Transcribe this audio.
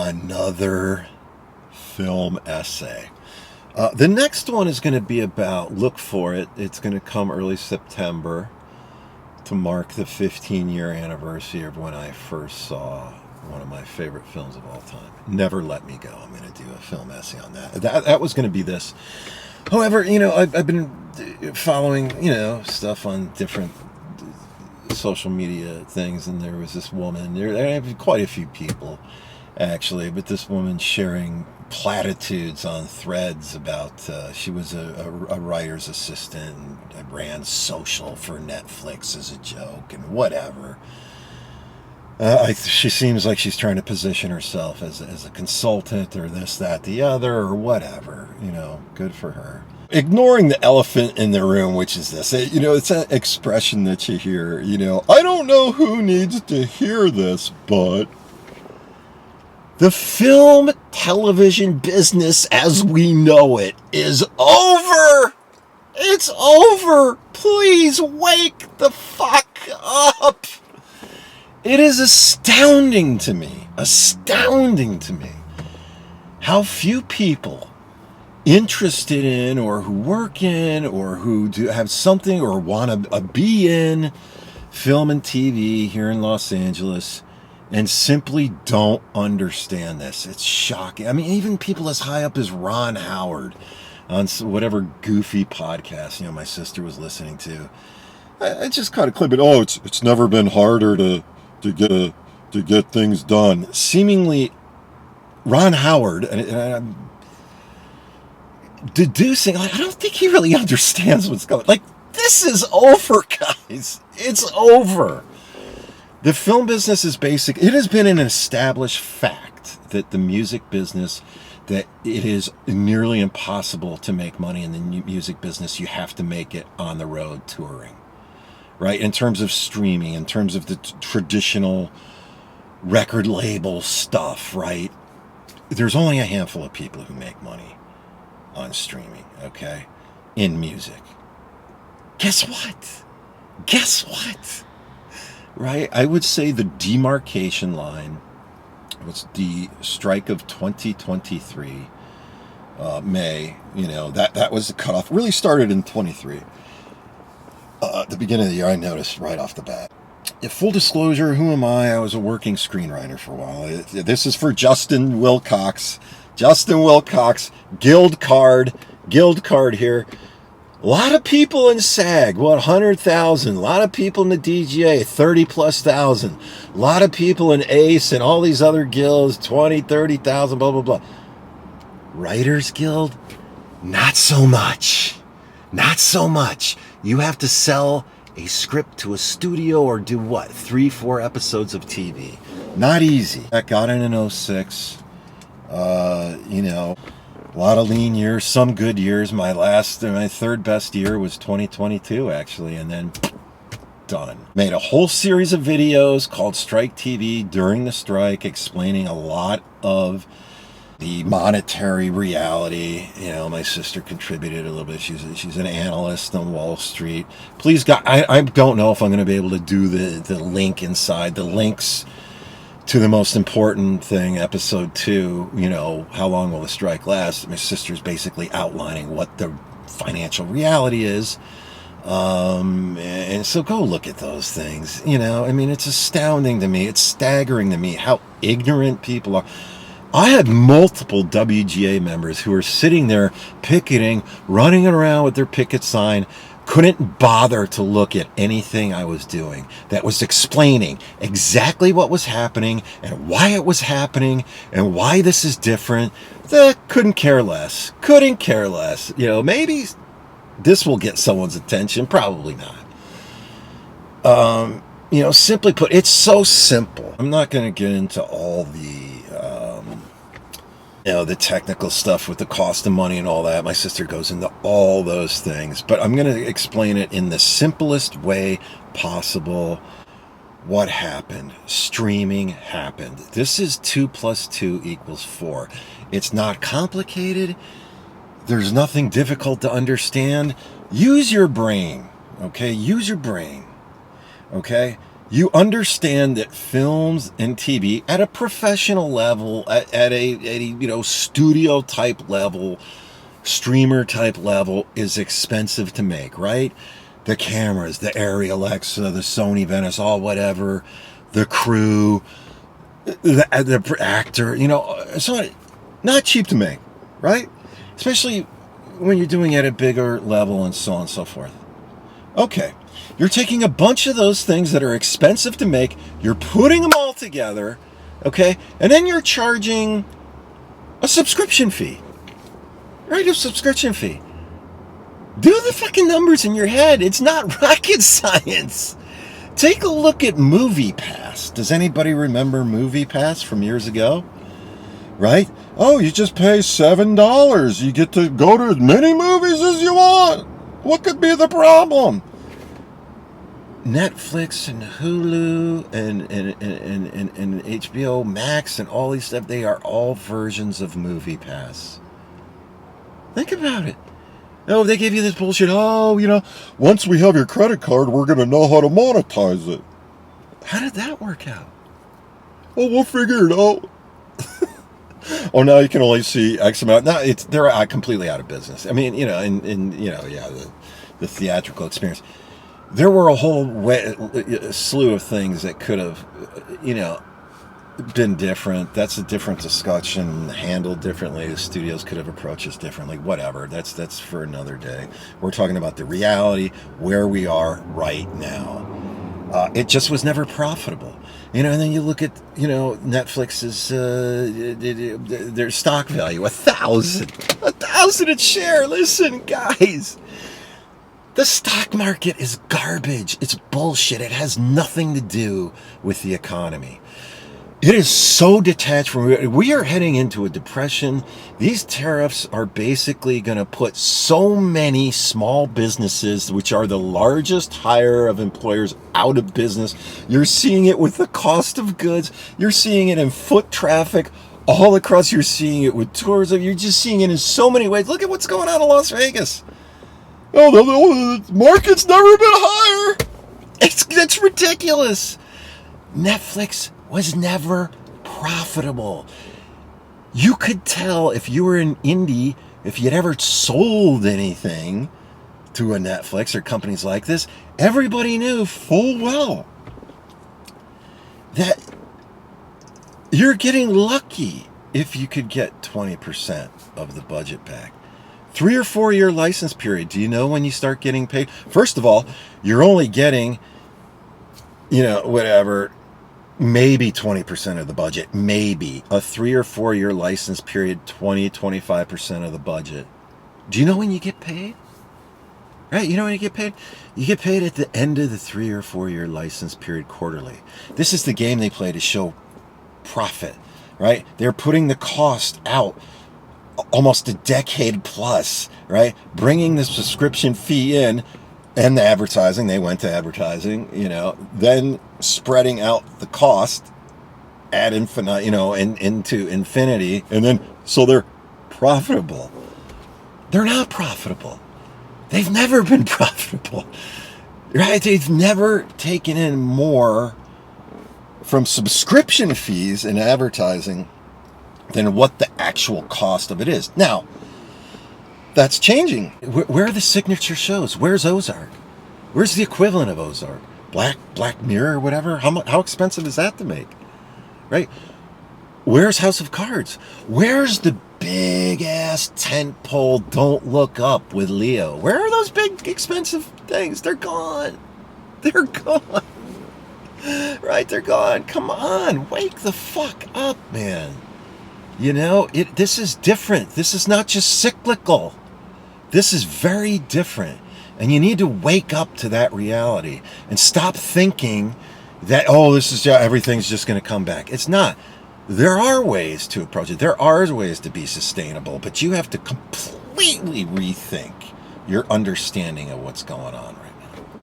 another film essay. The next one is going to be about, look for it, it's going to come early September to mark the 15-year anniversary of when I first saw one of my favorite films of all time, Never Let Me Go. I'm going to do a film essay on that. That was going to be this. However, I've been following, stuff on different social media things, and there was this woman, there have quite a few people actually, but this woman sharing platitudes on threads about she was a writer's assistant and ran social for Netflix as a joke and whatever. She seems like she's trying to position herself as a consultant or this, that, the other, or whatever. Good for her. Ignoring the elephant in the room, which is this. It's an expression that you hear, I don't know who needs to hear this, but the film television business as we know it is over. It's over. Please wake the fuck up. It is astounding to me how few people interested in or who work in or who do have something or want to be in film and TV here in Los Angeles and simply don't understand this. It's shocking. I mean, even people as high up as Ron Howard on whatever goofy podcast, my sister was listening to. I just caught a clip of, it's never been harder to get things done. Seemingly, Ron Howard, and I'm deducing, I don't think he really understands what's going on. Like, this is over, guys. It's over. The film business is basic. It has been an established fact that the music business, that it is nearly impossible to make money in the music business. You have to make it on the road touring, right? In terms of streaming, in terms of the traditional record label stuff, right? There's only a handful of people who make money on streaming, okay? In music. Guess what? Right? I would say the demarcation line was the strike of 2023, May. That was the cutoff. Really started in 23. At the beginning of the year, I noticed right off the bat. Full disclosure, who am I? I was a working screenwriter for a while. This is for Justin Wilcox. Guild card here. A lot of people in SAG, 100,000. A lot of people in the DGA, 30,000+. A lot of people in ACE and all these other guilds, 20, 30,000, blah, blah, blah. Writers Guild, not so much. You have to sell a script to a studio or do what? 3-4 episodes of TV. Not easy. I got in 2006. A lot of lean years, some good years. My third best year was 2022, actually, and then done. Made a whole series of videos called Strike TV during the strike, explaining a lot of the monetary reality. My sister contributed a little bit. She's an analyst on Wall Street. Please, God, I don't know if I'm going to be able to do the link inside. The links to the most important thing, episode 2, how long will the strike last? My sister's basically outlining what the financial reality is. And so go look at those things. It's astounding to me. It's staggering to me how ignorant people are. I had multiple WGA members who were sitting there picketing, running around with their picket sign, couldn't bother to look at anything I was doing that was explaining exactly what was happening and why it was happening and why this is different. They couldn't care less. Maybe this will get someone's attention. Probably not. Simply put, it's so simple. I'm not going to get into all the the technical stuff with the cost of money and all that. My sister goes into all those things, but I'm going to explain it in the simplest way possible. What happened? Streaming happened. This is 2 + 2 = 4. It's not complicated. There's nothing difficult to understand. Use your brain, okay? You understand that films and TV at a professional level, at a studio type level, streamer type level, is expensive to make, right? The cameras, the Arri Alexa, the Sony Venice, all whatever, the crew, the actor, it's not cheap to make, right? Especially when you're doing it at a bigger level and so on and so forth. Okay, you're taking a bunch of those things that are expensive to make, you're putting them all together, okay, and then you're charging a subscription fee, right? A subscription fee. Do the fucking numbers in your head. It's not rocket science. Take a look at MoviePass. Does anybody remember MoviePass from years ago? Right? Oh, you just pay $7. You get to go to as many movies as you want. What could be the problem? Netflix and Hulu and HBO Max and all these stuff, they are all versions of MoviePass. Think about it. Oh, they give you this bullshit. Oh, once we have your credit card, we're going to know how to monetize it. How did that work out? Oh, we'll figure it out. Oh, now you can only see X amount. No, they're completely out of business. I mean, the theatrical experience. There were a whole slew of things that could have, been different. That's a different discussion, handled differently. The studios could have approached us differently. Whatever. That's for another day. We're talking about the reality where we are right now. It just was never profitable. And then you look at, Netflix's, their stock value, 1,000 a share. Listen, guys, the stock market is garbage. It's bullshit. It has nothing to do with the economy. It is so detached from. We are heading into a depression. These tariffs are basically going to put so many small businesses, which are the largest hire of employers, out of business. You're seeing it with the cost of goods. You're seeing it in foot traffic all across. You're seeing it with tourism. You're just seeing it in so many ways. Look at what's going on in Las Vegas. Oh, the market's never been higher. That's ridiculous. Netflix was never profitable. You could tell if you were an indie, if you'd ever sold anything to a Netflix or companies like this, everybody knew full well that you're getting lucky if you could get 20% of the budget back. 3 or 4 year license period. Do you know when you start getting paid? First of all, you're only getting, maybe 20% of the budget, maybe. A 3 or 4 year license period, 25% of the budget. Do you know when you get paid? Right? You know when you get paid? You get paid at the end of the 3 or 4 year license period quarterly. This is the game they play to show profit, right? They're putting the cost out almost a decade plus, right? Bringing the subscription fee in and the advertising. They went to advertising, then spreading out the cost ad infinitum, into infinity, and then so they're profitable. They're not profitable. They've never been profitable, right? They've never taken in more from subscription fees and advertising than what the actual cost of it is. Now, that's changing. Where are the signature shows? Where's Ozark? Where's the equivalent of Ozark? Black Mirror or whatever? How expensive is that to make? Right? Where's House of Cards? Where's the big ass tentpole Don't Look Up with Leo? Where are those big expensive things? They're gone. They're gone. Right? They're gone. Come on. Wake the fuck up, man. This is different. This is not just cyclical. This is very different. And you need to wake up to that reality and stop thinking that, everything's just going to come back. It's not. There are ways to approach it. There are ways to be sustainable, but you have to completely rethink your understanding of what's going on right